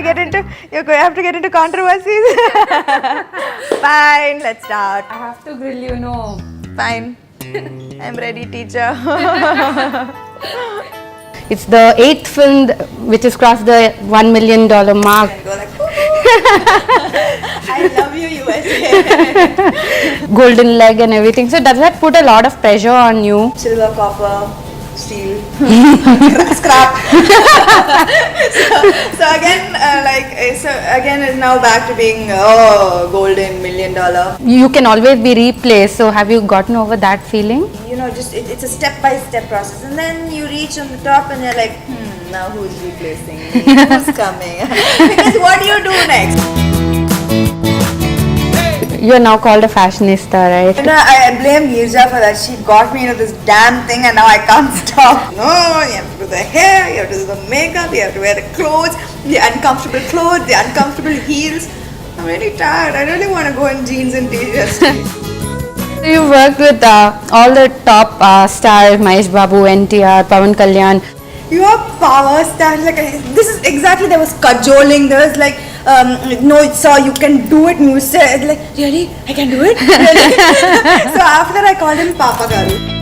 have to get into controversies. Fine, let's start. I have to grill you, no. Fine. I'm ready, teacher. It's the 8th film which has crossed the $1 million mark. And go like, I love you, USA. Golden leg and everything. So does that put a lot of pressure on you? Silver, copper, steel, scrap. so again is now back to being golden $1 million. You can always be replaced. So have you gotten over that feeling? You know, just it's a step-by-step process, and then you reach on the top, and you're like, now who's replacing me? Who's coming? Because what do you do next? You're now called a fashionista, right? You know, I blame Girja for that. She got me into this damn thing, and now I can't stop. No, you have to do the hair, you have to do the makeup, you have to wear the clothes, the uncomfortable clothes, the uncomfortable heels. I'm really tired. I really want to go in jeans and t-shirts. So you worked with all the top stars, Mahesh Babu, NTR, Pawan Kalyan. Your power stars, like this is exactly, there was cajoling, there was like, no, it's all, you can do it, and you said, like, really? I can do it? Really? So after that, I called him Papa Garu.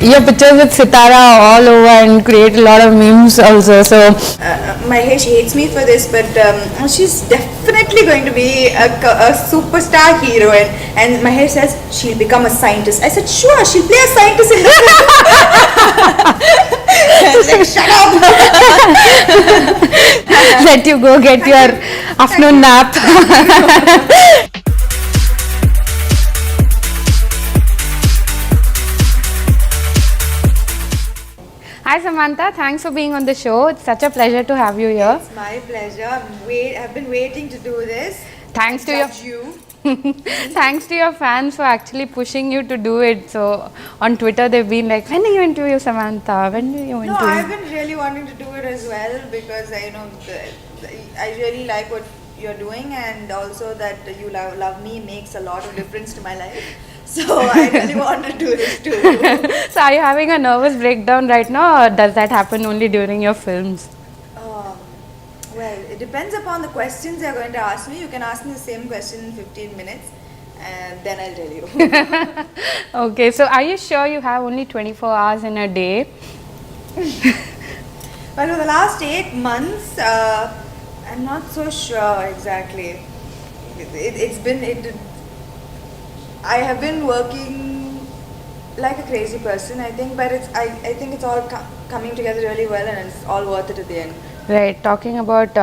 Your pictures with Sitara all over and create a lot of memes also. So Mahesh hates me for this, but she's definitely going to be a superstar heroine. And Mahesh says she'll become a scientist. I said, sure, she'll play a scientist in the film. Like, shut up. Let you go get your afternoon nap. Hi Samantha, thanks for being on the show. It's such a pleasure to have you here. It's my pleasure. I've been waiting to do this. Thanks to you. Thanks to your fans for actually pushing you to do it. So on Twitter they've been like, when do you interview Samantha? When do you interview? No, I've been really wanting to do it as well, because I really like what you're doing, and also that you love me makes a lot of difference to my life. So I really want to do this too. So are you having a nervous breakdown right now, or does that happen only during your films? Well, it depends upon the questions you're going to ask me. You can ask me the same question in 15 minutes, and then I'll tell you. Okay, so are you sure you have only 24 hours in a day? Well, for the last 8 months, I'm not so sure exactly. I have been working like a crazy person, I think, but I think it's all coming together really well, and it's all worth it at the end. Right. Talking about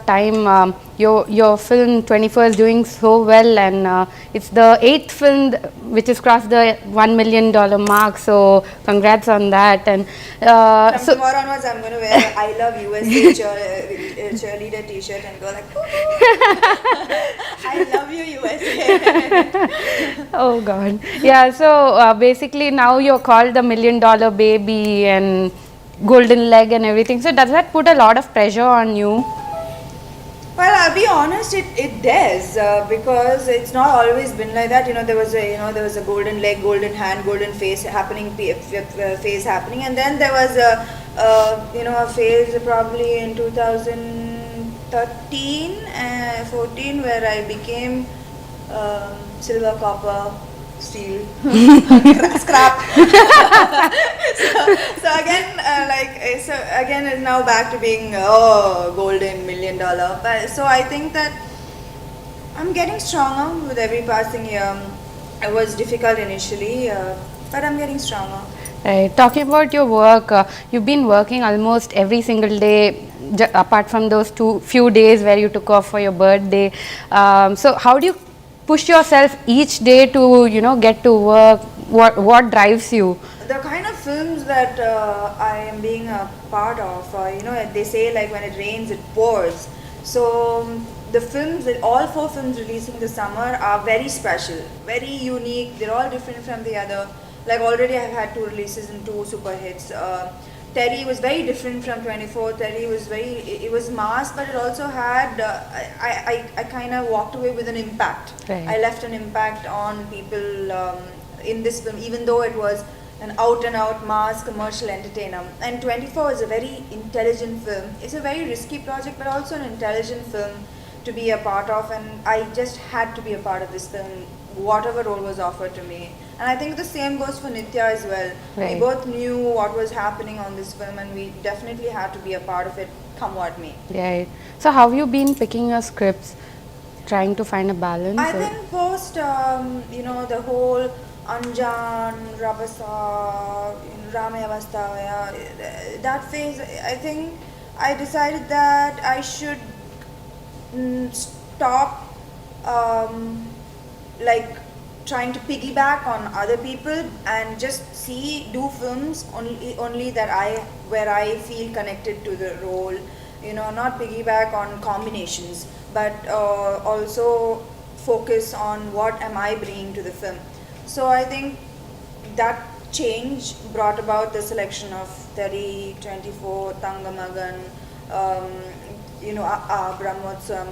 time, your film 24 is doing so well, and it's the 8th film which has crossed the $1 million mark. So congrats on that. And from tomorrow onwards, I'm going to wear I Love USA cheerleader T-shirt and go like, I love you, USA. Oh God. Yeah. So basically, now you're called the $1 million baby and golden leg and everything. So does that put a lot of pressure on you? Well, I'll be honest, it does, because it's not always been like that. You know, there was a golden leg, golden hand, golden face happening, and then there was a phase probably in 2013, 14, where I became silver, copper, steel, scrap. so again is now back to being golden $1 million. But so I think that I'm getting stronger with every passing year. It was difficult initially, but I'm getting stronger. Right. Talking about your work, you've been working almost every single day, apart from those few days where you took off for your birthday. So how do you push yourself each day to get to work? What drives you? The kind of films that I am being a part of, they say like when it rains it pours. So the films, all 4 films releasing this summer are very special, very unique. They're all different from the other. Like already I've had 2 releases and 2 super hits. Terry was very different from 24. Terry was it was mass, but it also had, I kind of walked away with an impact. Right. I left an impact on people in this film, even though it was an out and out mass commercial entertainer. And 24 is a very intelligent film. It's a very risky project, but also an intelligent film to be a part of. And I just had to be a part of this film, whatever role was offered to me. And I think the same goes for Nitya as well. Right. We both knew what was happening on this film, and we definitely had to be a part of it, come what may. Right. So how have you been picking your scripts, trying to find a balance? I or- think post, the whole Anjan, Rabasa, Rame Avastha, that phase, I think I decided that I should stop, like trying to piggyback on other people and just do films only that where I feel connected to the role, not piggyback on combinations, but also focus on what am I bringing to the film. So I think that change brought about the selection of 30, 24, Tangamagan, Brahmotsam.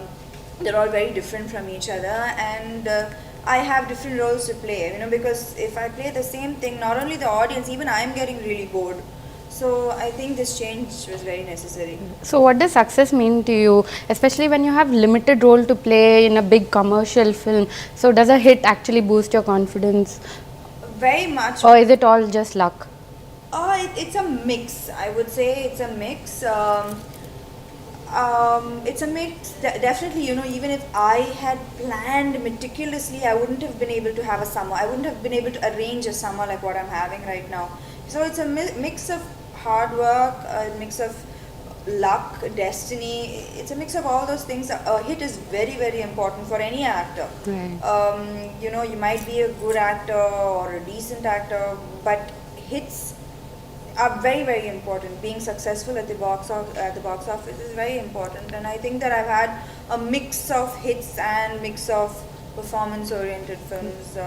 They're all very different from each other, and I have different roles to play, because if I play the same thing, not only the audience, even I'm getting really bored. So I think this change was very necessary. So what does success mean to you, especially when you have limited role to play in a big commercial film? So does a hit actually boost your confidence, Very much. or is it all just luck? It's a mix. I would say it's a mix. It's a mix. Definitely, even if I had planned meticulously, I wouldn't have been able to have a summer. I wouldn't have been able to arrange a summer like what I'm having right now. So it's a mix of hard work, a mix of luck, destiny. It's a mix of all those things. A hit is very, very important for any actor. Right. You might be a good actor or a decent actor, but hits are very, very important. Being successful at the box office is very important, and I think that I've had a mix of hits and mix of performance-oriented films.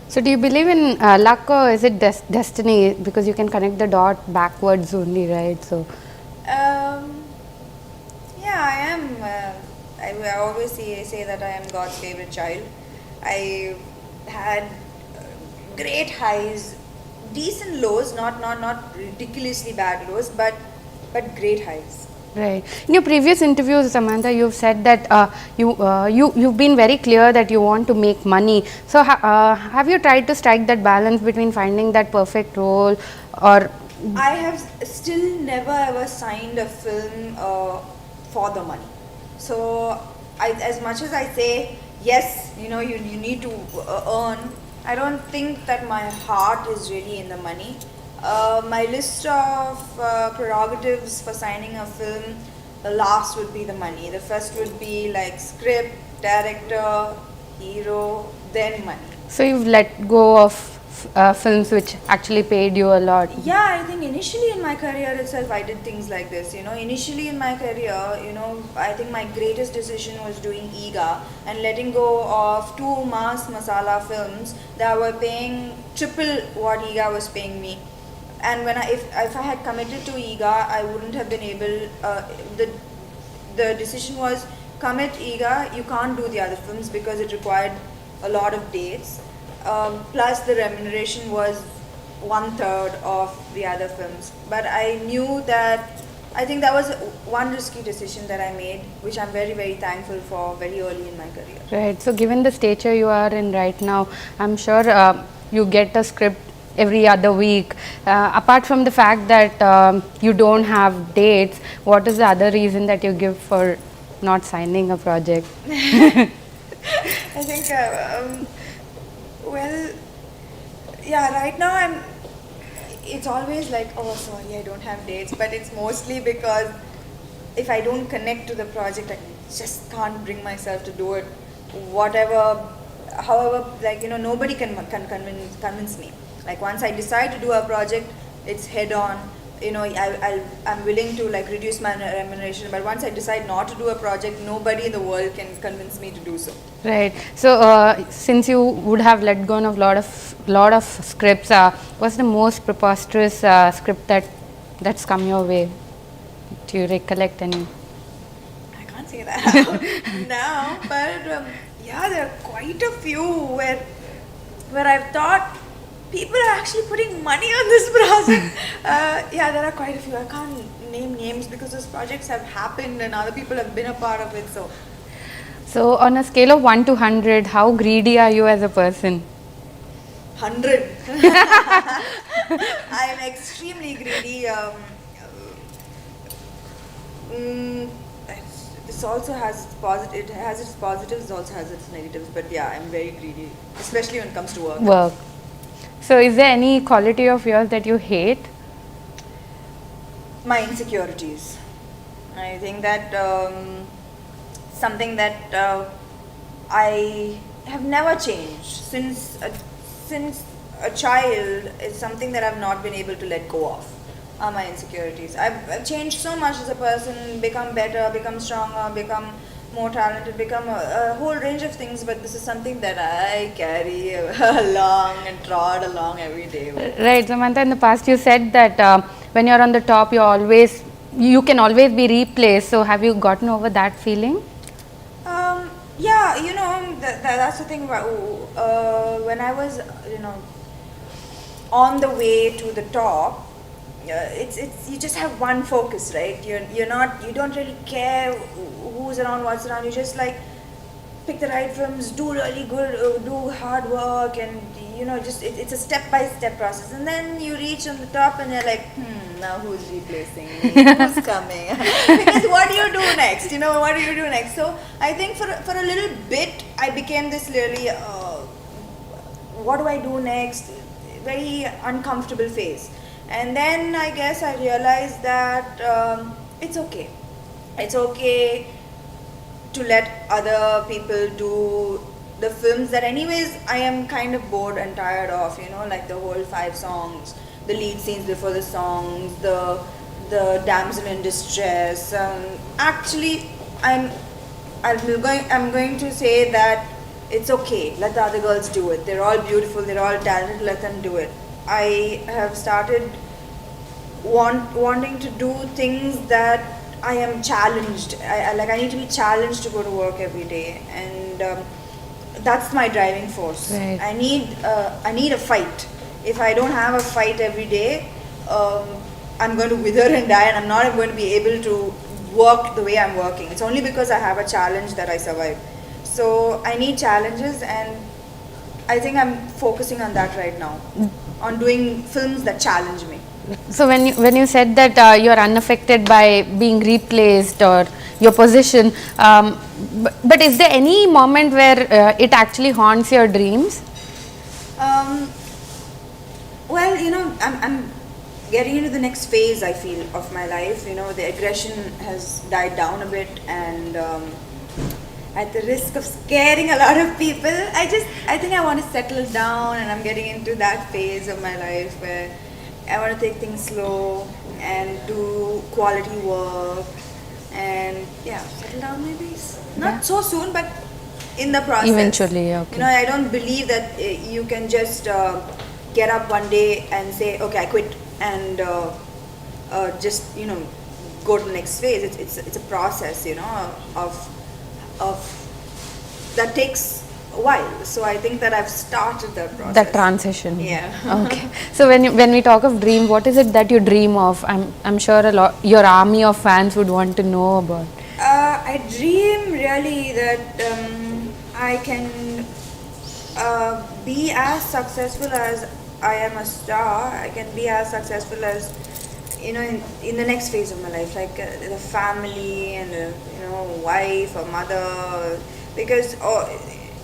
So do you believe in luck, or is it destiny, because you can connect the dot backwards only, right? So Yeah, I am. I always say that I am God's favorite child. I had great highs, decent lows, not ridiculously bad lows, but great highs. right. In your previous interviews, Samantha, you've said that you've been very clear that you want to make money. So have you tried to strike that balance between finding that perfect role, or I have still never ever signed a film for the money. So, as much as I say yes, you need to earn. I don't think that my heart is really in the money. My list of prerogatives for signing a film, the last would be the money. The first would be like script, director, hero, then money. so you've let go of films which actually paid you a lot? Yeah, I think initially in my career itself, I did things like this. Initially in my career, I think my greatest decision was doing IGA and letting go of 2 mass masala films that were paying triple what IGA was paying me. And if I had committed to IGA, I wouldn't have been able. The decision was commit IGA. You can't do the other films because it required a lot of dates. Plus the remuneration was 1/3 of the other films. But I knew that, I think that was one risky decision that I made, which I'm very, very thankful for very early in my career. Right. So given the stature you are in right now, I'm sure you get a script every other week. Apart from the fact that you don't have dates, what is the other reason that you give for not signing a project? I think, well, yeah, right now it's always like, oh, sorry, I don't have dates, but it's mostly because if I don't connect to the project, I just can't bring myself to do it. However, nobody can convince me. Like once I decide to do a project, it's head on. I'm willing to reduce my remuneration, but once I decide not to do a project, nobody in the world can convince me to do so. Right. So since you would have let go of lot of scripts, what's the most preposterous script that's come your way? Do you recollect any? I can't say that now, but yeah, there are quite a few where I've thought people are actually putting money on this project. Yeah, there are quite a few. I can't name names because those projects have happened and other people have been a part of it. So, on a scale of 1 to 100, how greedy are you as a person? 100. I am extremely greedy. This also has its positive. It has its positives. It also has its negatives. But yeah, I'm very greedy, especially when it comes to work. Work. So, is there any quality of yours that you hate? My insecurities. I think that something that I have never changed since a child is something that I've not been able to let go of. Are my insecurities. I've changed so much as a person, become better, become stronger, become more talented, become a whole range of things. But this is something that I carry along and trod along every day. Right, Samantha, in the past you said that when you're on the top, you can always be replaced. So, have you gotten over that feeling? Yeah, that's the thing about when I was, on the way to the top. It's you just have one focus, right? You don't really care who's around, what's around. You just like pick the right films, do really good, do hard work, and just it's a step by step process. And then you reach on the top, and you're like, now who's replacing me? Who's coming? Because what do you do next? What do you do next? So I think for a little bit, I became this really, what do I do next? Very uncomfortable phase. And then I guess I realized that it's okay. It's okay to let other people do the films that anyways I am kind of bored and tired of, like the whole 5 songs, the lead scenes before the songs, the damsel in distress. Actually, I'm going to say that it's okay. Let the other girls do it. They're all beautiful. They're all talented. Let them do it. I have started wanting to do things that I am challenged. I need to be challenged to go to work every day, and that's my driving force. Right. I need a fight. If I don't have a fight every day, I'm going to wither and die, and I'm not going to be able to work the way I'm working. It's only because I have a challenge that I survive. So I need challenges, and I think I'm focusing on that right now, on doing films that challenge me. So, when you said that you're unaffected by being replaced or your position, but is there any moment where it actually haunts your dreams? Well, I'm getting into the next phase, I feel, of my life. The aggression has died down a bit, and at the risk of scaring a lot of people, I think I want to settle down, and I'm getting into that phase of my life where I want to take things slow and do quality work, and settle down maybe. Not so soon, but in the process. Eventually, okay. I don't believe that you can just get up one day and say, okay, I quit, and just go to the next phase. It's a process, of that takes a while. So I think that I've started that process. That transition. Yeah. Okay. So when we talk of dream, what is it that you dream of? I'm sure your army of fans would want to know about. I dream really that I can be as successful as I am a star. I can be as successful as in the next phase of my life, like the family and wife or mother, because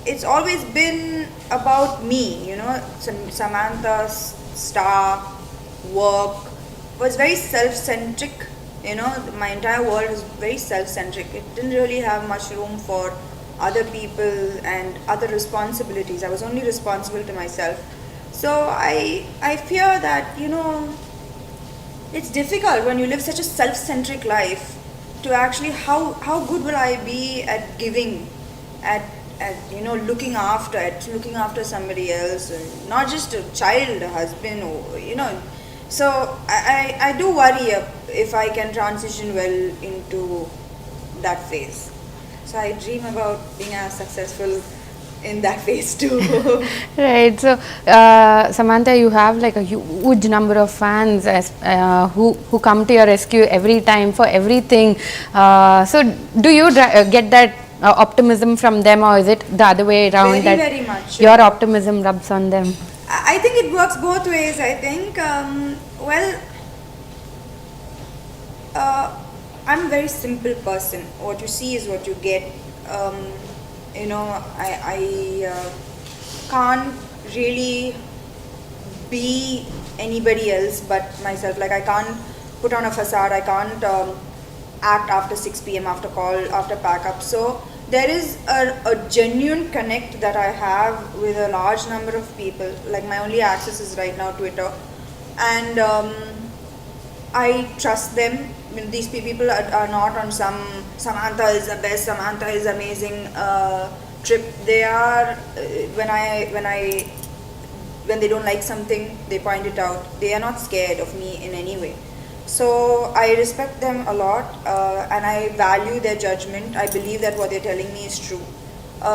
it's always been about me. Samantha's star work was very self-centric. My entire world was very self-centric. It didn't really have much room for other people and other responsibilities. I was only responsible to myself. So I fear that it's difficult when you live such a self-centric life to actually how good will I be at giving, at looking after somebody else, and not just a child, a husband, or So I do worry if I can transition well into that phase. So I dream about being as successful in that phase too. Right. So, Samantha, you have like a huge number of fans who come to your rescue every time for everything. So, do you get that optimism from them, or is it the other way around, Very, that very much. your optimism rubs on them? I think it works both ways. I think, well, I'm a very simple person. What you see is what you get. Um, I can't really be anybody else but myself. Like, I can't put on a facade. I can't act after 6 p.m. after call, after pack up. So there is a genuine connect that I have with a large number of people. Like, my only access is right now Twitter, and I trust them. I mean, these people are not on some Samantha is the best, Samantha is amazing trip. They are when they don't like something, they point it out. They are not scared of me in any way. So I respect them a lot, and I value their judgment. I believe that what they're telling me is true.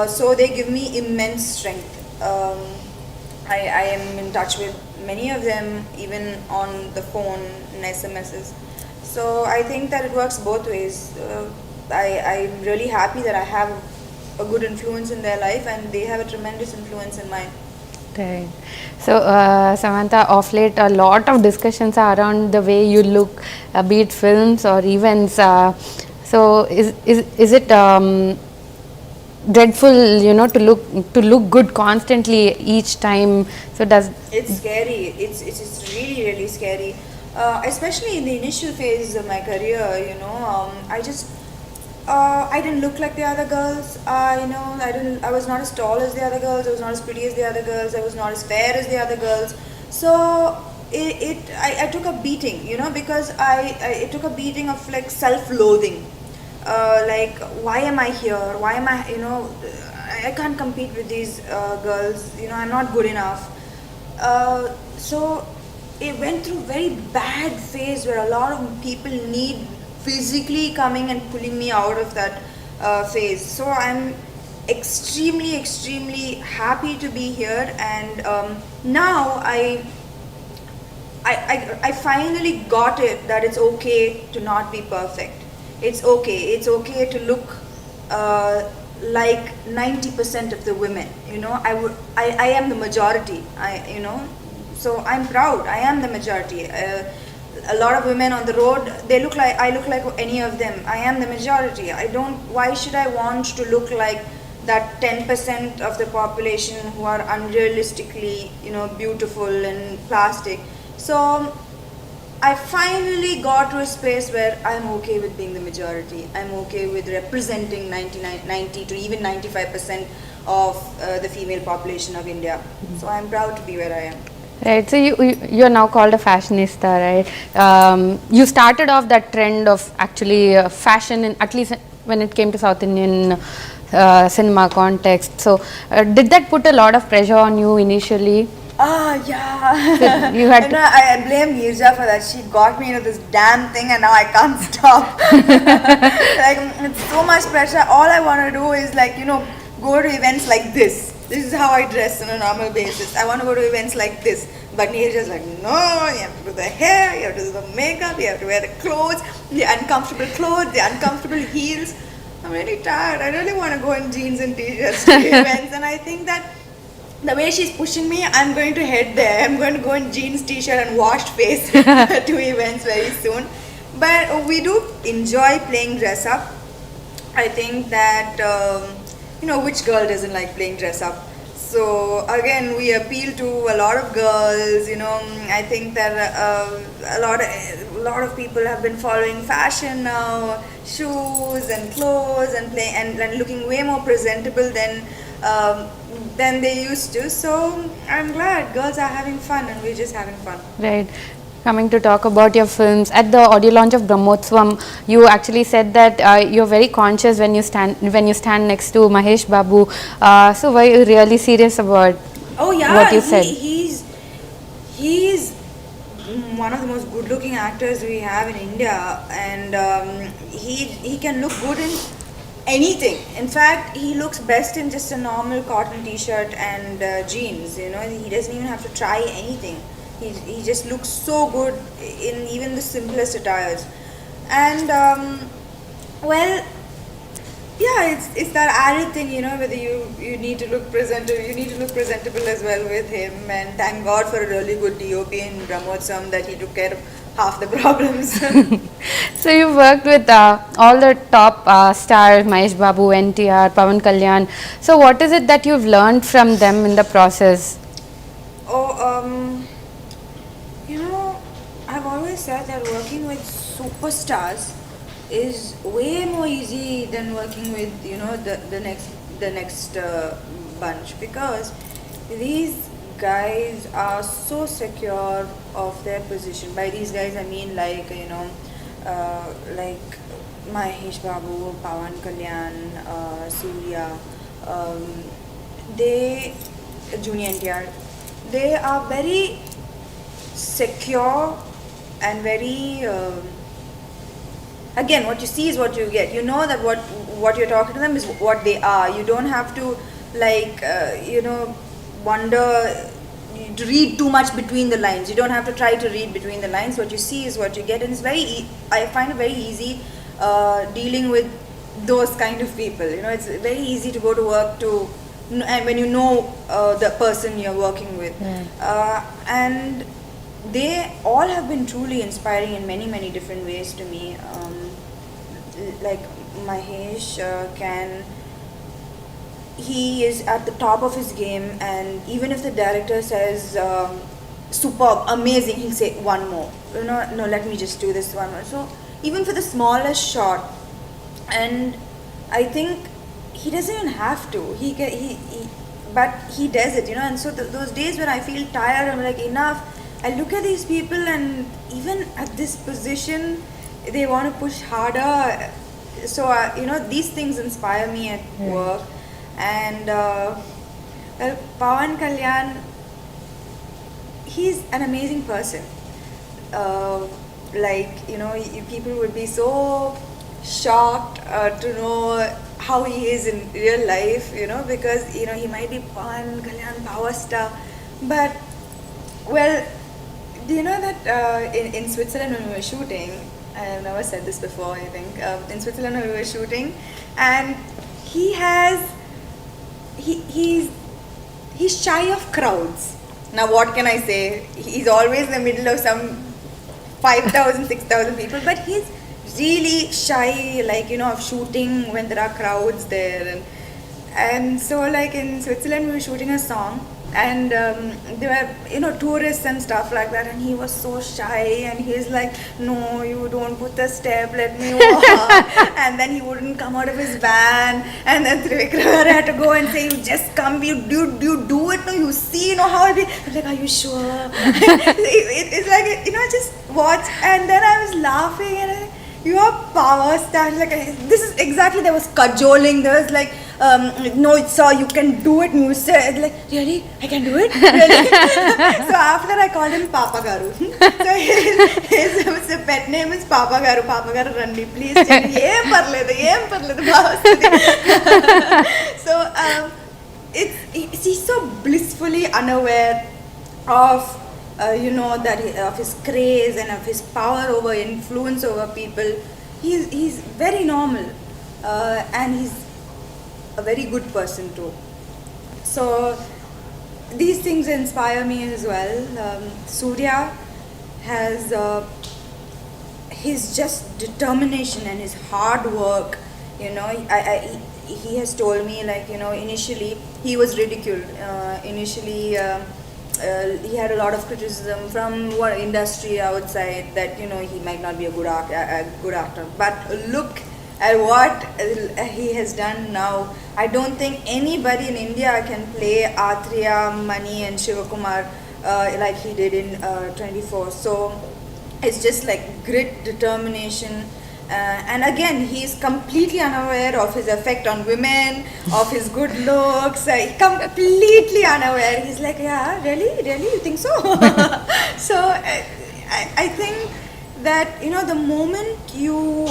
So they give me immense strength. I am in touch with many of them, even on the phone and SMSs. So I think that it works both ways. I'm really happy that I have a good influence in their life, and they have a tremendous influence in mine. Right. So, Samantha, of late, a lot of discussions are around the way you look, be it films or events. So, is it dreadful, to look good constantly each time? So, does It's scary. It's really, really scary. Especially in the initial phase of my career, I didn't look like the other girls. I was not as tall as the other girls. I was not as pretty as the other girls. I was not as fair as the other girls. So I took a beating, because it took a beating of like self-loathing. Like, why am I here? Why am I, I can't compete with these girls. I'm not good enough. So it went through very bad phase where a lot of people need physically coming and pulling me out of that phase. So I'm extremely, extremely happy to be here, and now I finally got it that it's okay to not be perfect. It's okay. It's okay to look like 90% of the women. I am the majority. So I'm proud. I am the majority. A lot of women on the road, I look like any of them. I am the majority. Why should I want to look like that 10% of the population who are unrealistically, beautiful and plastic? So I finally got to a space where I'm okay with being the majority. I'm okay with representing 90 to even 95% of the female population of India. So I'm proud to be where I am. Right, so you're now called a fashionista, right? You started off that trend of actually fashion, at least when it came to South Indian cinema context. So, did that put a lot of pressure on you initially? Yeah. So you had I blame Mirza for that. She got me into this damn thing, and now I can't stop. Like, it's so much pressure. All I want to do is go to events like this. This is how I dress on a normal basis. I want to go to events like this. But Neerja's like, no, you have to do the hair, you have to do the makeup, you have to wear the clothes, the uncomfortable clothes, the uncomfortable heels. I'm really tired. I really want to go in jeans and t-shirts to events. And I think that the way she's pushing me, I'm going to head there. I'm going to go in jeans, t-shirt and washed face to events very soon. But we do enjoy playing dress up. I think that which girl doesn't like playing dress up? So again, we appeal to a lot of girls. I think that a lot of people have been following fashion now, shoes and clothes, and looking way more presentable than they used to. So I'm glad girls are having fun, and we're just having fun. Right. Coming to talk about your films, at the audio launch of Brahmotsvam, you actually said that you're very conscious when you stand next to Mahesh Babu. So were you really serious about what you said? He's one of the most good-looking actors we have in India, and he can look good in anything. In fact, he looks best in just a normal cotton t-shirt and jeans. You know, he doesn't even have to try anything. He just looks so good in even the simplest attires. And well, yeah, it's that added thing, you know, whether you need to look presentable, you need to look presentable as well with him. And thank God for a really good DOP in Brahmotsam that he took care of half the problems. So you've worked with all the top stars, Mahesh Babu, NTR, Pawan Kalyan. So what is it that you've learned from them in the process? Oh, you know, I've always said that working with superstars is way more easy than working with, you know, the next bunch, because these guys are so secure of their position. By these guys I mean, like, you know, like Mahesh Babu, Pawan Kalyan, Surya, um, they, Junior NTR, they are very secure and very again, what you see is what you get. You know that what you're talking to them is what they are. You don't have to, like, you know, wonder to read too much between the lines. You don't have to try to read between the lines. What you see is what you get, and it's very I find it very easy dealing with those kind of people. You know, it's very easy to go to work to, and when you know the person you're working with. And they all have been truly inspiring in many different ways to me. Like Mahesh he is at the top of his game, and even if the director says superb, amazing, he'll say one more. You know, no, let me just do this one more. So even for the smallest shot, and I think he doesn't even have to. But he does it, you know. And so those days when I feel tired, I'm like, enough. I look at these people, and even at this position, they want to push harder. So you know, these things inspire me at work. And well, Pawan Kalyan, he's an amazing person. Like, you know, people would be so shocked to know how he is in real life, you know, because, you know, he might be Pawan Kalyan, power star, but, well, do you know that in Switzerland when we were shooting, I've never said this before, I think, in Switzerland when we were shooting, and he's shy of crowds. Now what can I say? He's always in the middle of some 5,000, 6,000 people, but he's really shy, like, you know, of shooting when there are crowds there. And so, like, in Switzerland we were shooting a song, and there were, you know, tourists and stuff like that, and he was so shy, and he's like, no, you don't put the step, let me walk. And then he wouldn't come out of his van, and then Trivikram had to go and say, you just come, you do it, no, you see, you know how it be. I'm like, are you sure? It's like, you know, just watch. And then I was laughing, and I, you are power star. Like, this is exactly, there was cajoling, there was like, no, sir, you can do it. And you said, like, really? I can do it? Really? So after I called him Papa Garu. So his pet name is Papa Garu. Papa Garu Randi, please tell me, em parledu, So he's so blissfully unaware of you know, that of his craze and of his power over influence over people. He's very normal, and he's a very good person too. So these things inspire me as well. Surya has his just determination and his hard work. You know, he has told me, like, you know, initially he was ridiculed. Initially. He had a lot of criticism from what industry outside, that, you know, he might not be a good actor. But look at what he has done now. I don't think anybody in India can play Atriya, Mani and Shivakumar like he did in 24. So it's just like grit, determination. And again, he's completely unaware of his effect on women, of his good looks. Completely unaware. He's like, yeah, really, you think so? So I think that the moment you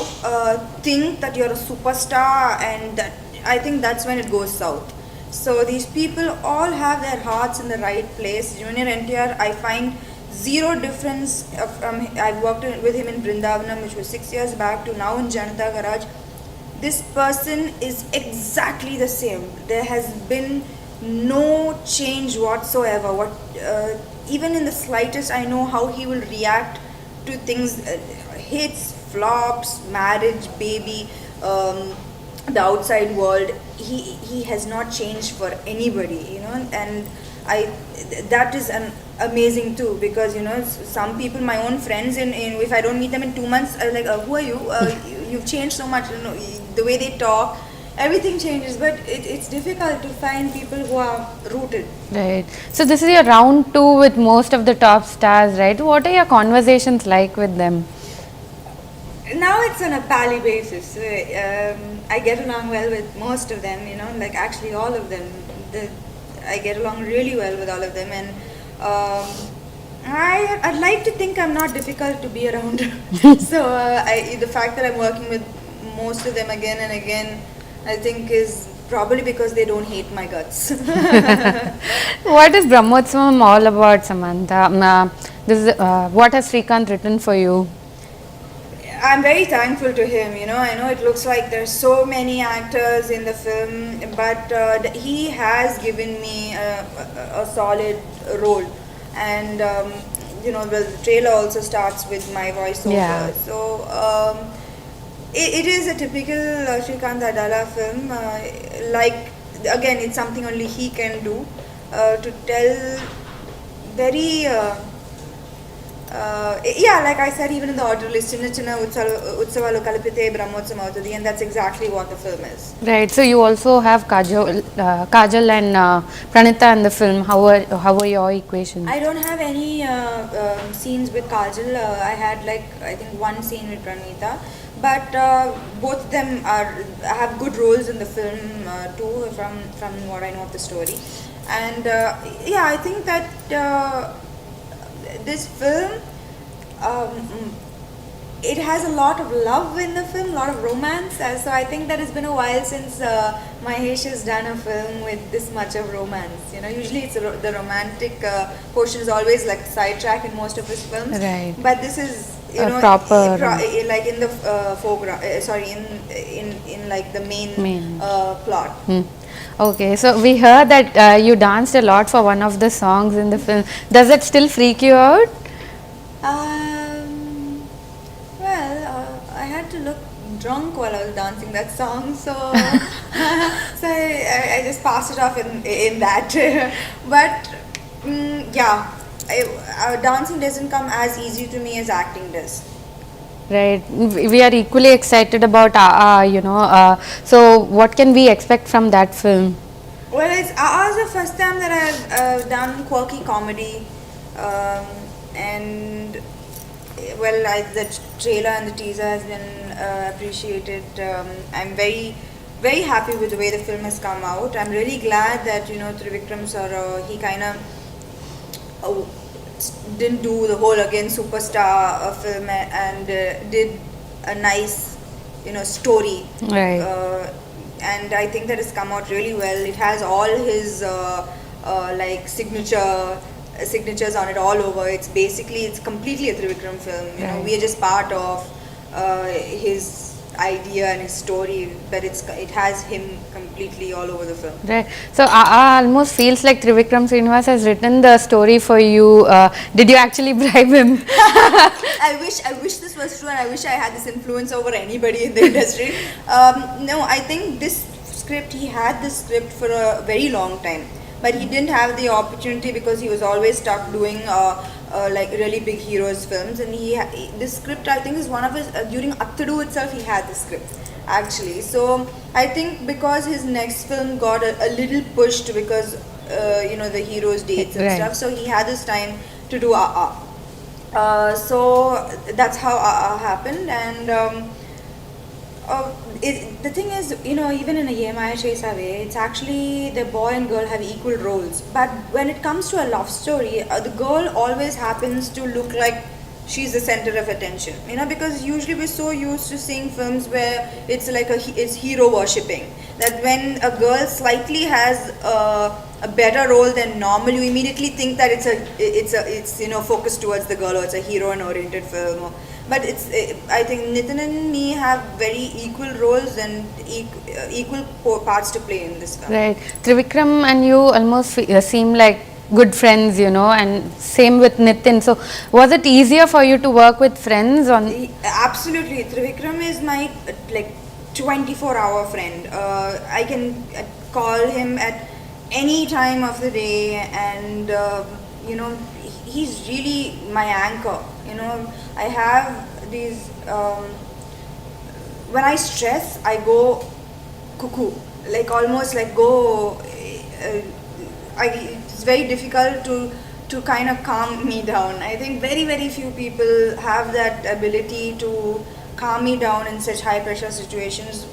think that you're a superstar, and that I think that's when it goes south. So these people all have their hearts in the right place. Junior NTR, I find zero difference from I worked with him in Brindavanam, which was 6 years back, to now in Janata Garage. This person is exactly the same. There has been no change whatsoever. Even in the slightest, I know how he will react to things, hits, flops, marriage, baby, the outside world. He has not changed for anybody. And I that is an amazing too, because some people, my own friends, in if I don't meet them in 2 months, I'm like, who are you? You've changed so much. The way they talk, everything changes. But it's difficult to find people who are rooted. Right. So this is your round 2 with most of the top stars, right? What are your conversations like with them? Now it's on a pally basis. I get along well with most of them, like actually all of them. I get along really well with all of them, and I'd like to think I'm not difficult to be around. So the fact that I'm working with most of them again and again, I think is probably because they don't hate my guts. What is Brahmotsavam all about, Samantha? What has Srikanth written for you? I'm very thankful to him. I know it looks like there's so many actors in the film, but he has given me a solid role. And the trailer also starts with my voiceover. Yeah. So it is a typical Srikanth Adala film. Again, it's something only he can do, to tell very. Like I said, even in the order list, Chinna Chinna Utsavalu Kalipite Brahmotsavam Avutadi, and that's exactly what the film is. Right. So you also have Kajal and Pranita in the film. How are your equations? I don't have any scenes with Kajal. I had I think one scene with Pranita, but both of them have good roles in the film too, from what I know of the story. And I think that this film, it has a lot of love in the film, a lot of romance. So I think that it's been a while since Mahesh has done a film with this much of romance. Usually it's the romantic portion is always like sidetrack in most of his films. Right. But this is proper like in the foreground. In like the main. Plot. Okay, so we heard that you danced a lot for one of the songs in the film. Does it still freak you out? I had to look drunk while I was dancing that song, so so I just passed it off in that. But dancing doesn't come as easy to me as acting does. Right, we are equally excited about so what can we expect from that film? Well, it's the first time that I've done quirky comedy, and the trailer and the teaser has been appreciated. I'm very, very happy with the way the film has come out. I'm really glad that Trivikram sir, he kind of didn't do the whole again superstar film, and did a nice story. Right. And I think that has come out really well. It has all his signatures on it all over. It's completely a Trivikram film. Right. We are just part of his idea and his story, but it has him completely all over the film. Right. So almost feels like Trivikram Srinivas has written the story for you. Did you actually bribe him? I wish this was true, and I wish I had this influence over anybody in the industry. No, I think he had this script for a very long time, but he didn't have the opportunity because he was always stuck doing really big heroes films. And this script, I think, is one of his during Attadu itself he had the script actually. So I think because his next film got a little pushed because the heroes dates and Right. stuff, so he had this time to do so that's how happened. And the thing is, even in a Ye Maya Shai Save, it's actually the boy and girl have equal roles. But when it comes to a love story, the girl always happens to look like she's the center of attention, because usually we're so used to seeing films where it's like it's hero worshipping, that when a girl slightly has a better role than normal, you immediately think that it's focused towards the girl, or it's a heroine oriented film. But I think Nitin and me have very equal roles and equal parts to play in this film. Right. Trivikram and you almost seem like good friends, and same with Nitin. So, was it easier for you to work with friends on? Absolutely. Trivikram is my 24-hour friend. I can call him at any time of the day, and he's really my anchor. I have these. When I stress, I go cuckoo, like almost like go. It's very difficult to kind of calm me down. I think very few people have that ability to calm me down in such high pressure situations,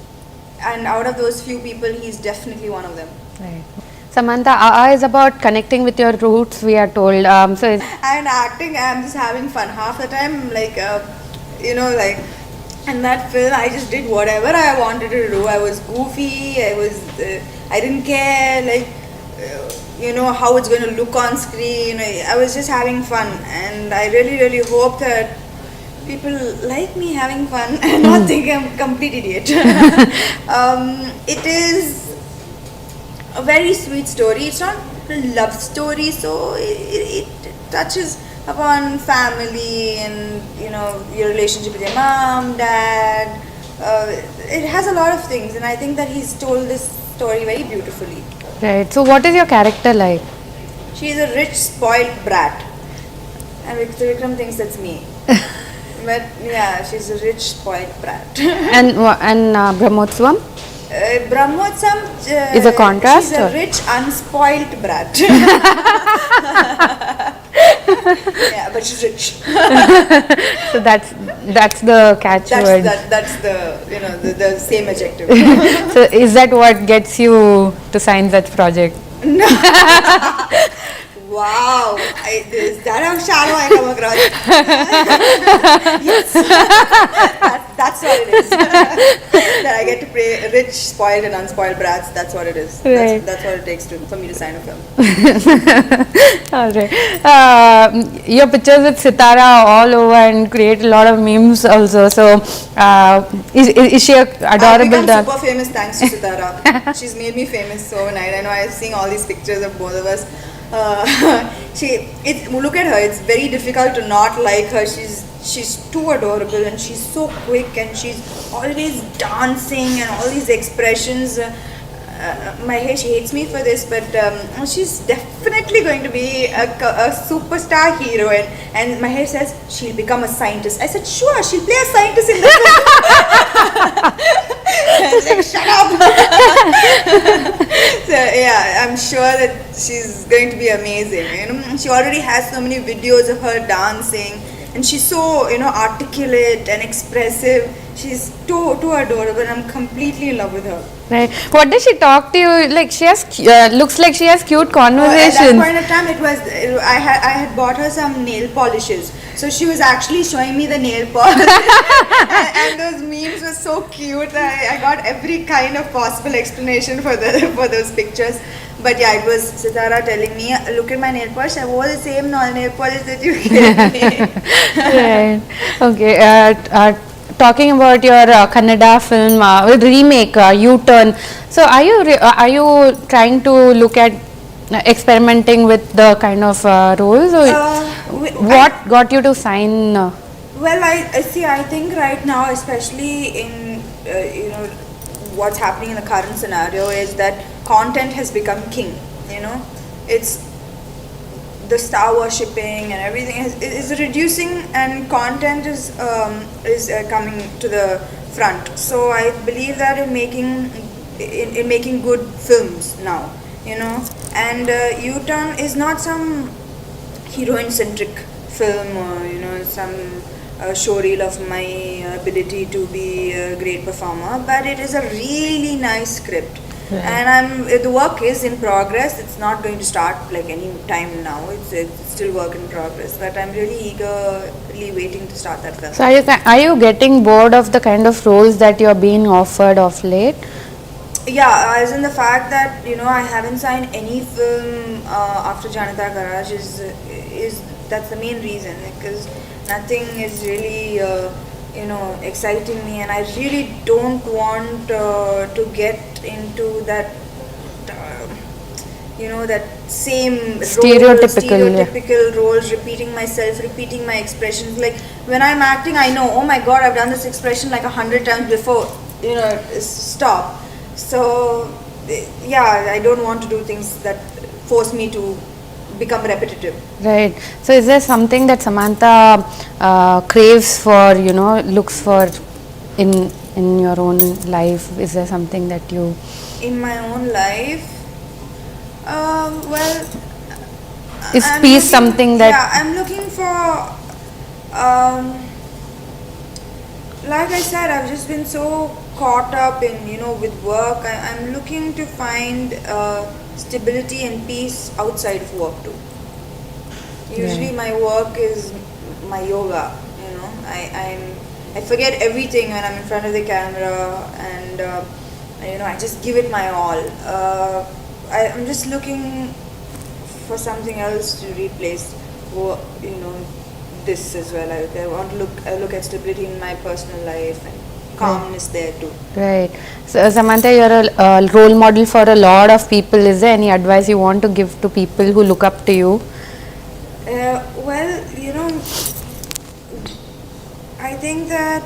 and out of those few people, he's definitely one of them. Right. Samantha, is about connecting with your roots, we are told. And acting, I'm just having fun. Half the time, in that film, I just did whatever I wanted to do. I was goofy. I didn't care, how it's going to look on screen. I was just having fun, and I really hope that people like me having fun and not think I'm a complete idiot. It is a very sweet story. It's not a love story, so it touches upon family and your relationship with your mom, dad. It has a lot of things, and I think that he's told this story very beautifully. Right. So, what is your character like? She's a rich, spoiled brat, and Vikram thinks that's me. But yeah, she's a rich, spoiled brat. and Brahmotsvam? Brahmotsam is a contrast. She's a rich, unspoiled brat. Yeah, but she's rich. So that's the catchword. That's the same adjective. So is that what gets you to sign that project? No. Wow, is that how shallow I come across? Yes, that's what it is. That I get to play rich, spoiled, and unspoiled brats. That's what it is. Right. That's what it takes for me to sign a film. All right. Your pictures with Sitara all over and create a lot of memes also. So, is she adorable? I've become super famous thanks to Sitara. She's made me famous overnight. I know I'm seeing all these pictures of both of us. Look at her. It's very difficult to not like her. She's too adorable, and she's so quick, and she's always dancing and all these expressions. Mahesh hates me for this, but she's definitely going to be a superstar heroine. And Mahesh says she'll become a scientist. I said, sure, she'll play a scientist in the film. Like, shut up. So yeah, I'm sure that she's going to be amazing. She already has so many videos of her dancing, and she's so articulate and expressive. She's too adorable, and I'm completely in love with her. Right. What does she talk to you? Like she has looks like she has cute conversations. At that point of time, I had bought her some nail polishes, so she was actually showing me the nail polish, and those memes were so cute. I got every kind of possible explanation for those pictures. But yeah, it was Sitara telling me, look at my nail polish. I wore the same nail polish that you gave me. Right. Okay. Talking about your Kannada film remake, U-Turn. So, are you trying to look at experimenting with the kind of roles, or what got you to sign? Well, I see. I think right now, especially in what's happening in the current scenario, is that content has become king. It's the star worshipping and everything is reducing, and content is coming to the front. So I believe that in making good films now, and U-Turn is not some heroine centric film, or some showreel of my ability to be a great performer, but it is a really nice script. And the work is in progress. It's not going to start like any time now. It's still work in progress. But I'm really eagerly waiting to start that film. So are you getting bored of the kind of roles that you're being offered of late? Yeah, as in the fact that I haven't signed any film after Janata Garage is that's the main reason, because nothing is really exciting me, and I really don't want to get into that that same Stereotypical, roles, repeating myself, repeating my expressions. Like when I'm acting, I know, oh my god, I've done this expression like 100 times before. Stop. So yeah, I don't want to do things that force me to become repetitive. Right. So is there something that Samantha craves for, looks for in your own life? Is there something that you... In my own life? Well... Is peace something that... Yeah, I'm looking for... like I said, I've just been so caught up in, with work. I'm looking to find stability and peace outside of work too. Usually my work is my yoga, I forget everything when I'm in front of the camera, and I just give it my all. I'm just looking for something else to replace, this as well. I want to look at stability in my personal life and calmness there too. Right. So Samantha, you're a role model for a lot of people. Is there any advice you want to give to people who look up to you? Well, I think that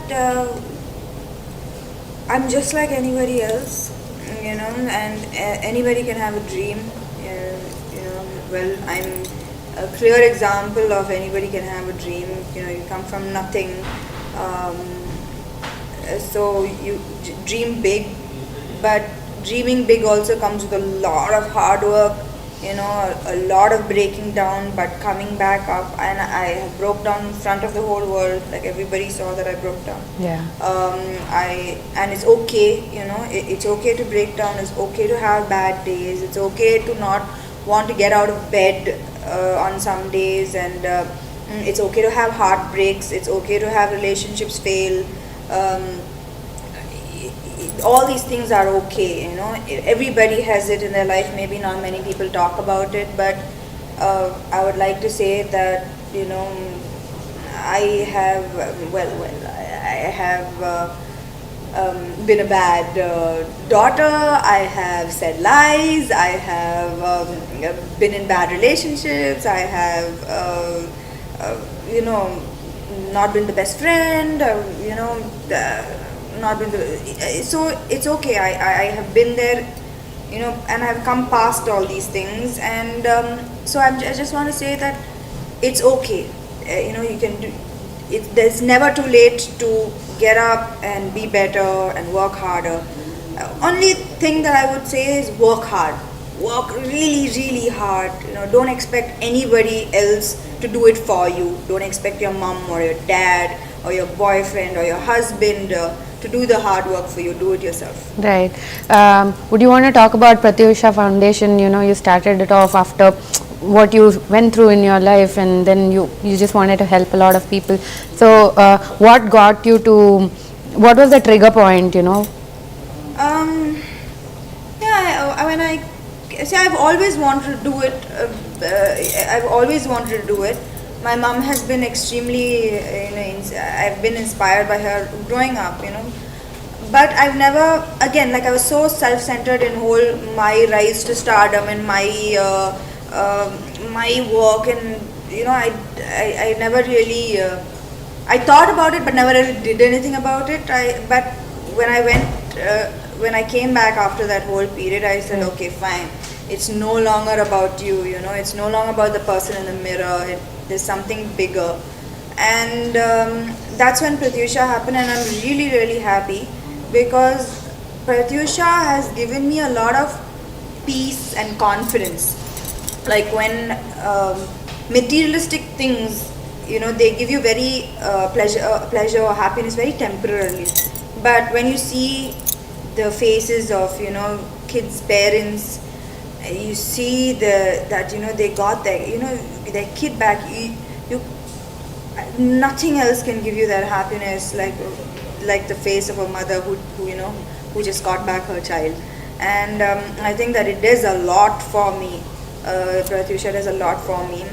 I'm just like anybody else, and anybody can have a dream. Well, I'm a clear example of anybody can have a dream. You come from nothing, so you dream big, but dreaming big also comes with a lot of hard work, a lot of breaking down, but coming back up. And I broke down in front of the whole world, like everybody saw that I broke down. Yeah. And it's okay, it's okay to break down. It's okay to have bad days. It's okay to not want to get out of bed on some days, and it's okay to have heartbreaks. It's okay to have relationships fail. All these things are okay, everybody has it in their life. Maybe not many people talk about it, but I would like to say that I have been a bad daughter. I have said lies. I have been in bad relationships. I have not been the best friend. Not been so it's okay. I have been there, and I've come past all these things, and so I just want to say that it's okay. You can do it. There's never too late to get up and be better and work harder. Only thing that I would say is work hard. Work really, really hard. Don't expect anybody else to do it for you. Don't expect your mom or your dad or your boyfriend or your husband to do the hard work for you. Do it yourself. Right. Would you want to talk about Pratyusha Foundation? You started it off after what you went through in your life, and then you just wanted to help a lot of people. So what got you to, what was the trigger point? I've always wanted to do it. I've always wanted to do it. My mom has been extremely, I've been inspired by her growing up, But I've never, again, like I was so self-centered in whole my rise to stardom and my work, and I never really, I thought about it but never really did anything about it. But when I came back after that whole period, I said, okay, fine. It's no longer about you, it's no longer about the person in the mirror. There's something bigger. And that's when Pratyusha happened, and I'm really, really happy because Pratyusha has given me a lot of peace and confidence. Like when materialistic things, they give you very pleasure or happiness very temporarily. But when you see the faces of kids' parents. You see that they got their kid back. You nothing else can give you that happiness like the face of a mother who just got back her child. And I think that it does a lot for me. Pratyusha does a lot for me.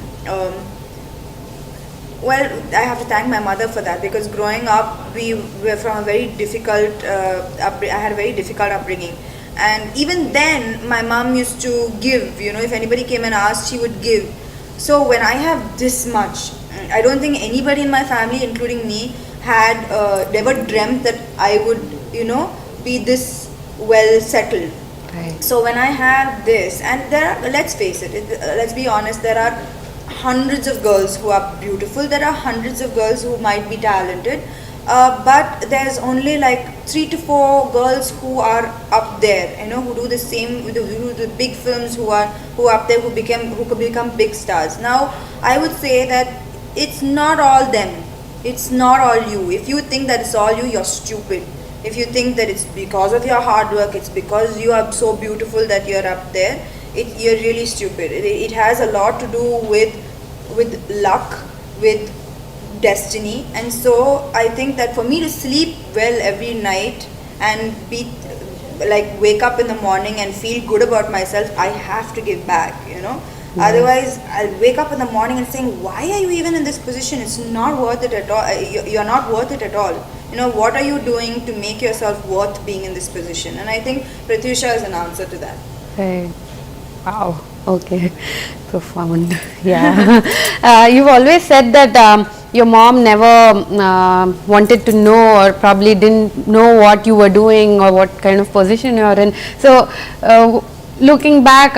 Well, I have to thank my mother for that, because growing up we were from a very difficult I had a very difficult upbringing. And even then my mom used to give, if anybody came and asked, she would give. So when I have this much, I don't think anybody in my family, including me, had never dreamt that I would, be this well settled. Right. So when I have this, and let's face let's be honest, there are hundreds of girls who are beautiful, there are hundreds of girls who might be talented, but there's only like 3 to 4 girls who are up there, who do the same, who do the big films, who are up there, who could become big stars. Now, I would say that it's not all them, it's not all you. If you think that it's all you, you're stupid. If you think that it's because of your hard work, it's because you are so beautiful that you're up there, you're really stupid. It has a lot to do with luck, with destiny. And so I think that for me to sleep well every night and be like wake up in the morning and feel good about myself, I have to give back. Otherwise I'll wake up in the morning and saying, why are you even in this position? It's not worth it at all. You're not worth it at all. What are you doing to make yourself worth being in this position? And I think Pratyusha is an answer to that. Right. Wow. Okay. Profound. Yeah. You've always said that your mom never wanted to know, or probably didn't know what you were doing or what kind of position you're in. So, looking back,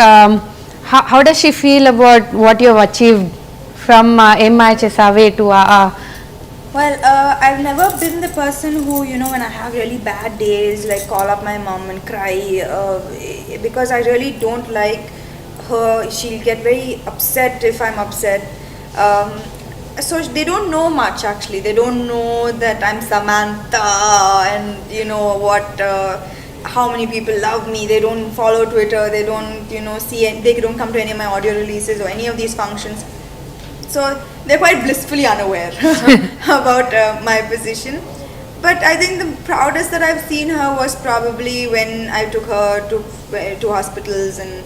how does she feel about what you've achieved from MIHSAV to AA? Well, I've never been the person who, when I have really bad days, like call up my mom and cry, because I really don't like her. She'll get very upset if I'm upset. So they don't know much, actually. They don't know that I'm Samantha and, how many people love me. They don't follow Twitter. They don't, they don't come to any of my audio releases or any of these functions. So they're quite blissfully unaware about my position. But I think the proudest that I've seen her was probably when I took her to hospitals and,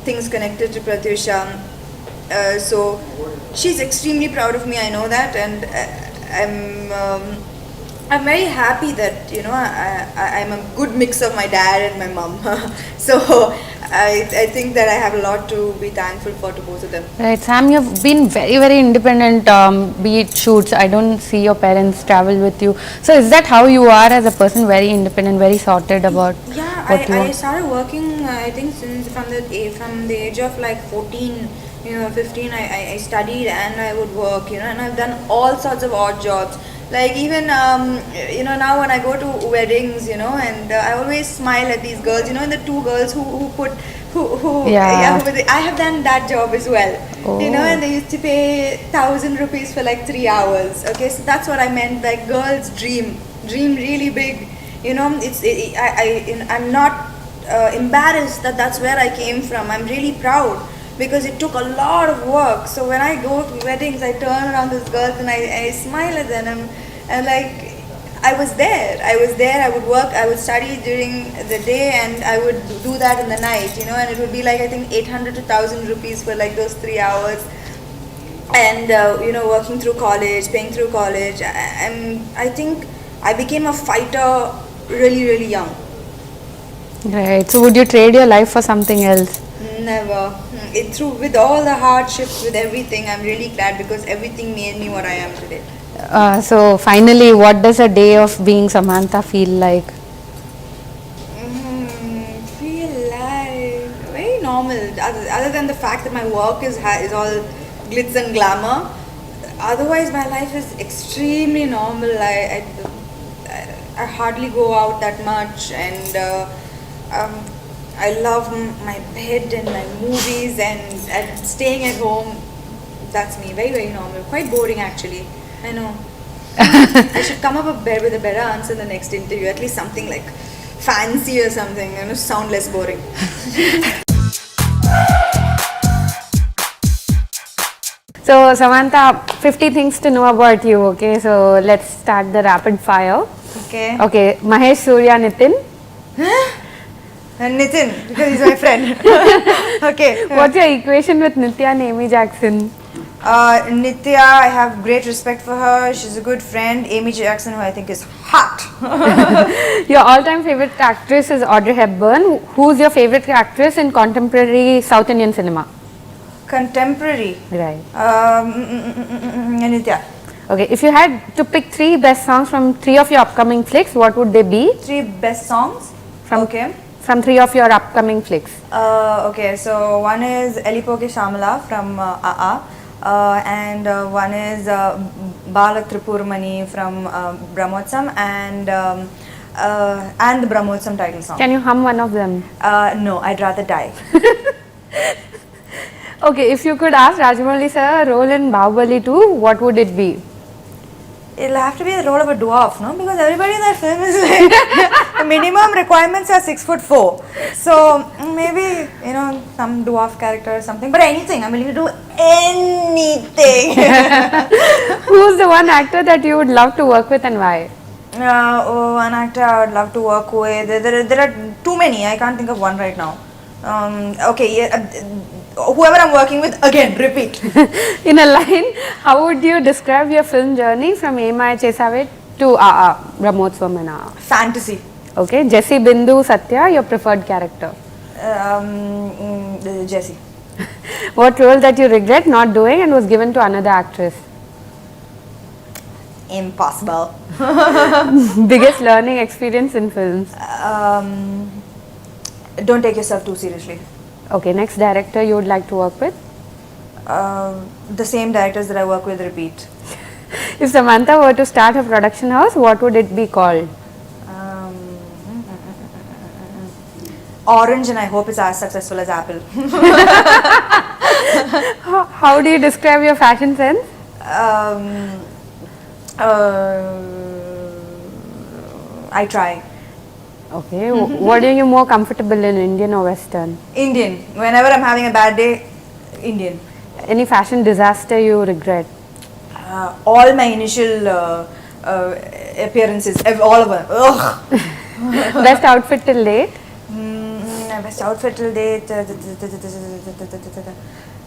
things connected to Pratyusha. So she's extremely proud of me, I know that, and I'm very happy that I'm a good mix of my dad and my mom. So I think that I have a lot to be thankful for to both of them. Right, Sam, you've been very, very independent, be it shoots. I don't see your parents travel with you. So is that how you are as a person, very independent, very sorted about what you I want? started working, I think, since from the age of like 14, 15, I studied and I would work, and I've done all sorts of odd jobs. Like even, now when I go to weddings, and I always smile at these girls, and the two girls I have done that job as well, and they used to pay 1,000 rupees for like 3 hours. Okay, so that's what I meant, like girls dream really big, I'm not embarrassed that that's where I came from. I'm really proud, because it took a lot of work. So when I go to weddings, I turn around these girls and I smile at them, and like I was there, I would work, I would study during the day, and I would do that in the night, and it would be like, I think 800 to 1,000 rupees for like those 3 hours, and working through college, paying through college, and I think I became a fighter really young. Right. So would you trade your life for something else? Never. With all the hardships, with everything, I'm really glad, because everything made me what I am today. So finally, what does a day of being Samantha feel like? Feel like very normal. Other than the fact that my work is all glitz and glamour, otherwise my life is extremely normal. I hardly go out that much, and I love my bed and my movies and staying at home. That's me. Very normal. Quite boring, actually. I know. I should come up with a better answer in the next interview. At least something like fancy or something, sound less boring. So Samantha, 50 things to know about you. Okay, so let's start the rapid fire. Okay. Okay, Mahesh, Surya, Nitin. And Nitin, because he's my friend. Okay. What's your equation with Nitya and Amy Jackson? Nitya, I have great respect for her. She's a good friend. Amy Jackson, who I think is hot. Your all-time favorite actress is Audrey Hepburn. Who's your favorite actress in contemporary South Indian cinema? Contemporary. Right. Nitya. Okay, if you had to pick 3 best songs from 3 of your upcoming flicks, what would they be? 3 best songs? Okay. From 3 of your upcoming flicks. Okay, so one is Elipoke Shamala from AA. And one is Bala Tripurmani from Brahmotsam and the Brahmotsam title song. Can you hum one of them? No, I'd rather die. Okay, if you could ask Rajamouli sir a role in Bahubali 2, what would it be? It'll have to be the role of a dwarf, no? Because everybody in that film is like, the minimum requirements are 6'4". So maybe, some dwarf character or something. But anything, I'm willing to do anything. Who's the one actor that you would love to work with and why? One actor I would love to work with. There are too many. I can't think of one right now. Okay, yeah, whoever I'm working with, again, repeat. In a line, how would you describe your film journey from Emaya Chesave to Brahmotsam and AA? Fantasy. Okay, Jessie, Bindu, Satya, your preferred character? Jessie. What role that you regret not doing and was given to another actress? Impossible. Biggest learning experience in films? Don't take yourself too seriously. Okay, next director you would like to work with? The same directors that I work with, repeat. If Samantha were to start a production house, what would it be called? Orange, and I hope it's as successful as Apple. How do you describe your fashion sense? I try. Okay, what are you more comfortable in, Indian or Western? Indian. Whenever I'm having a bad day, Indian. Any fashion disaster you regret? All my initial appearances, all of them. Ugh. Best outfit till date? Best outfit till date.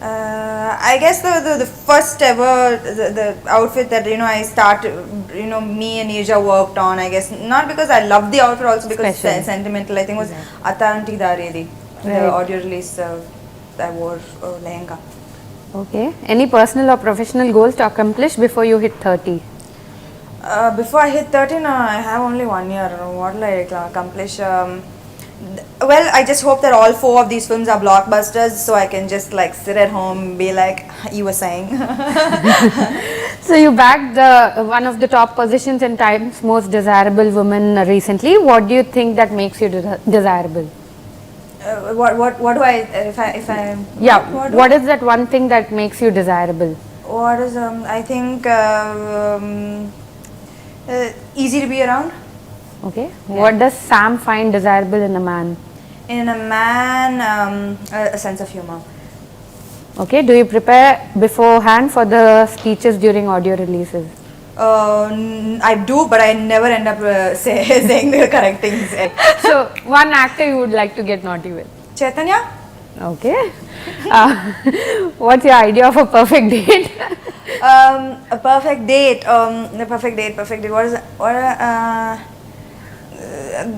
I guess the first ever the outfit that I started, me and Asia worked on. I guess not because I loved the outfit, also because it's sentimental. I think it was Atanti Daredi, the audio release I wore lehenga. Okay. Any personal or professional goals to accomplish before you hit 30? Before I hit 30, no, I have only 1 year. What will I accomplish? Well, I just hope that all 4 of these films are blockbusters, so I can just sit at home and be like you were saying. So you bagged one of the top positions in Time's Most Desirable Women recently. What do you think that makes you desirable? What do I if I yeah, what is that one thing that makes you desirable? What is I think easy to be around. Okay. Yeah. What does Sam find desirable in a man? In a man, a sense of humor. Okay. Do you prepare beforehand for the speeches during audio releases? I do, but I never end up saying the correct things. So, one actor you would like to get naughty with? Chaitanya. Okay. What's your idea of a perfect date? A perfect date. Perfect date. What is that?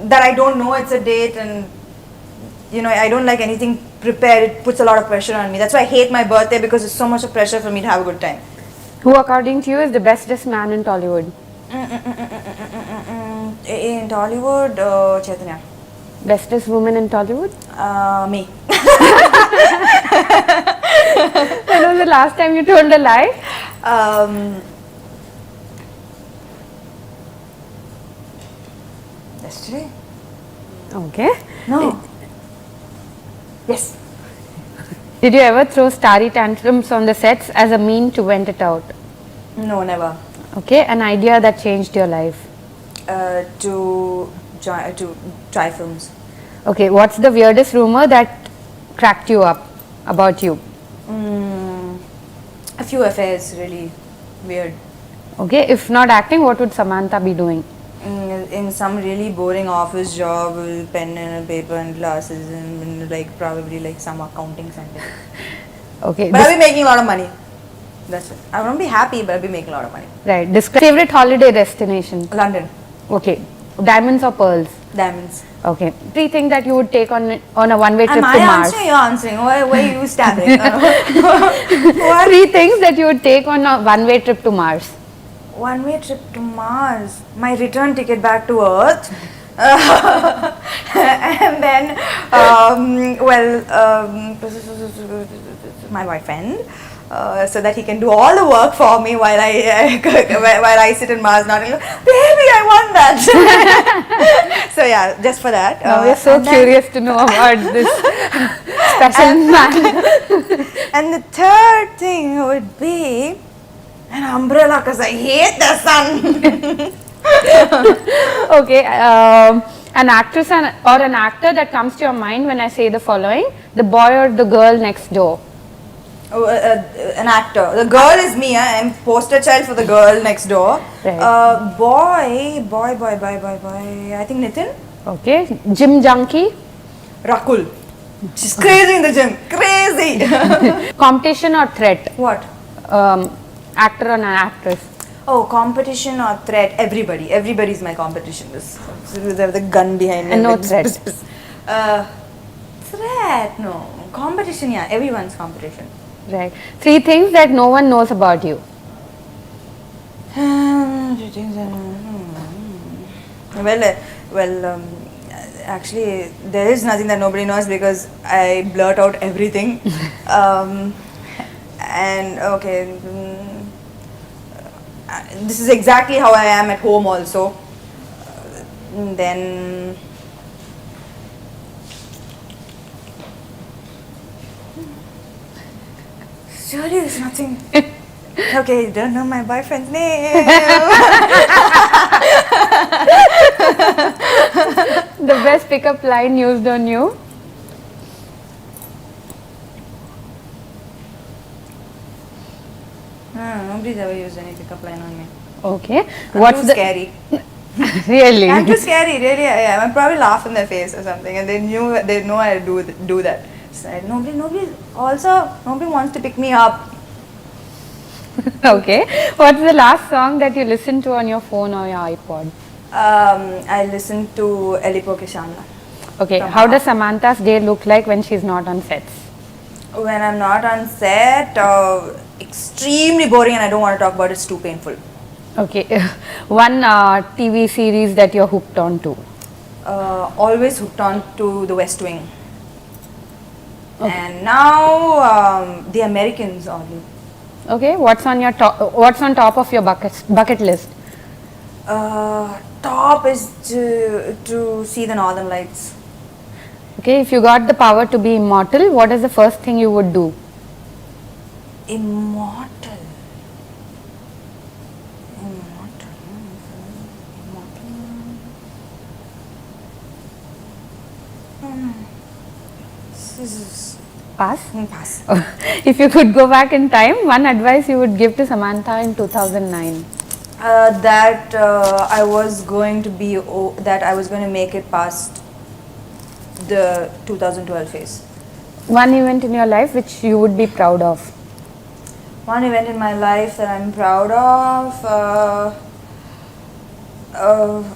That I don't know it's a date, and I don't like anything prepared. It puts a lot of pressure on me. That's why I hate my birthday, because it's so much of pressure for me to have a good time. Who, according to you, is the bestest man in Tollywood? In Tollywood, Chaitanya. Bestest woman in Tollywood? Me. When was the last time you told a lie? Yesterday. Okay. No. Yes. Did you ever throw starry tantrums on the sets as a mean to vent it out? No, never. Okay. An idea that changed your life? To try films. Okay, what's the weirdest rumor that cracked you up about you? A few affairs, really weird. Okay, if not acting, what would Samantha be doing? In some really boring office job with pen and paper and glasses and like probably like some accounting something. Okay, But I'll be making a lot of money. That's it. I won't be happy, but I'll be making a lot of money. right. Describe favorite holiday destination. London, Okay, diamonds or pearls? diamonds. Okay, 3 things that you would take on a one-way trip Am to I Mars. answering? You're answering. Why are you stabbing? What? 3 things that you would take on a one-way trip to Mars. One-way trip to Mars. My return ticket back to Earth. And then, my boyfriend, so that he can do all the work for me while I sit in Mars, not baby, I want that. So yeah, just for that. Now we're so and then- curious to know about this special man. And the third thing would be an umbrella because I hate the sun. Okay, an actress or an actor that comes to your mind when I say the following: the boy or the girl next door. Oh, an actor. The girl is me. I'm poster child for the girl next door. Right. Boy. I think Nitin. Okay, gym junkie, Rakul. She's crazy in the gym. Crazy. competition or threat. What? Actor or an actress. Oh, competition or threat? Everybody. Everybody's my competition. The gun behind me. And no Like, threat. Threat? No. Competition, yeah. Everyone's competition. Right. 3 things that no one knows about you. Actually, there is nothing that nobody knows because I blurt out everything. And okay, this is exactly how I am at home also. Then surely there's nothing. Okay, you don't know my boyfriend's name. The best pickup line used on you. Nobody's ever used any pickup line on me. Okay. I'm too scary. Really? I'm too scary, really. I am. I'd probably laugh in their face or something, and they know I do that. So nobody wants to pick me up. Okay. What's the last song that you listened to on your phone or your iPod? I listen to Elipo Kishamla. Okay. From How her. does Samantha's day look like when she's not on sets? When I'm not on set, extremely boring, and I don't want to talk about it. It's too painful. Okay. One TV series that you're hooked on to. Always hooked on to The West Wing. And now The Americans only. Okay. What's on your What's on top of your bucket list? Top is to see the Northern Lights. Okay. If you got the power to be immortal, what is the first thing you would do? Immortal. This is Pass. pass. If you could go back in time, one advice you would give to Samantha in 2009. That I was going to make it past the 2012 phase. One event in your life which you would be proud of. One event in my life that I'm proud of.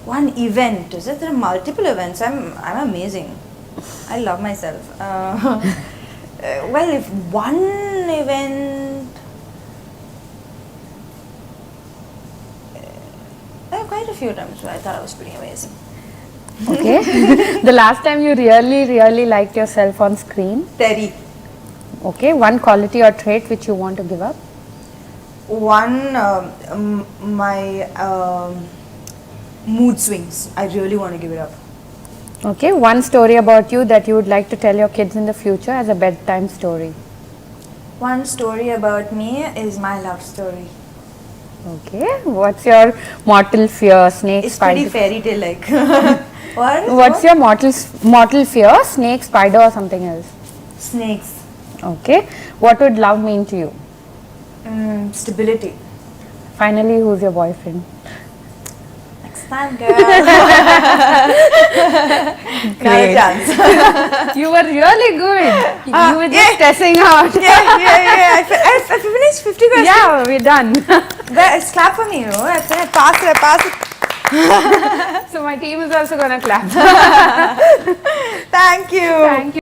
One event. Is it? There are multiple events. I'm amazing. I love myself. Well, if one event. Quite a few times where I thought I was pretty amazing. Okay. The last time you really liked yourself on screen. Terry. Okay. One quality or trait which you want to give up. One, my mood swings. I really want to give it up. Okay. One story about you that you would like to tell your kids in the future as a bedtime story. One story about me is my love story. Okay. What's your mortal fear? Snakes, It's pretty spiders? fairy tale like. What's your mortal fear? Snake, spider, or something else? Snakes. Okay. What would love mean to you? Stability. Finally, who's your boyfriend? Next time, girl. Not a chance. You were really good. You were just testing out. Yeah. I finished 50 questions. Yeah, we're done. Clap for me, I pass it. So my team is also gonna clap. Thank you. Thank you.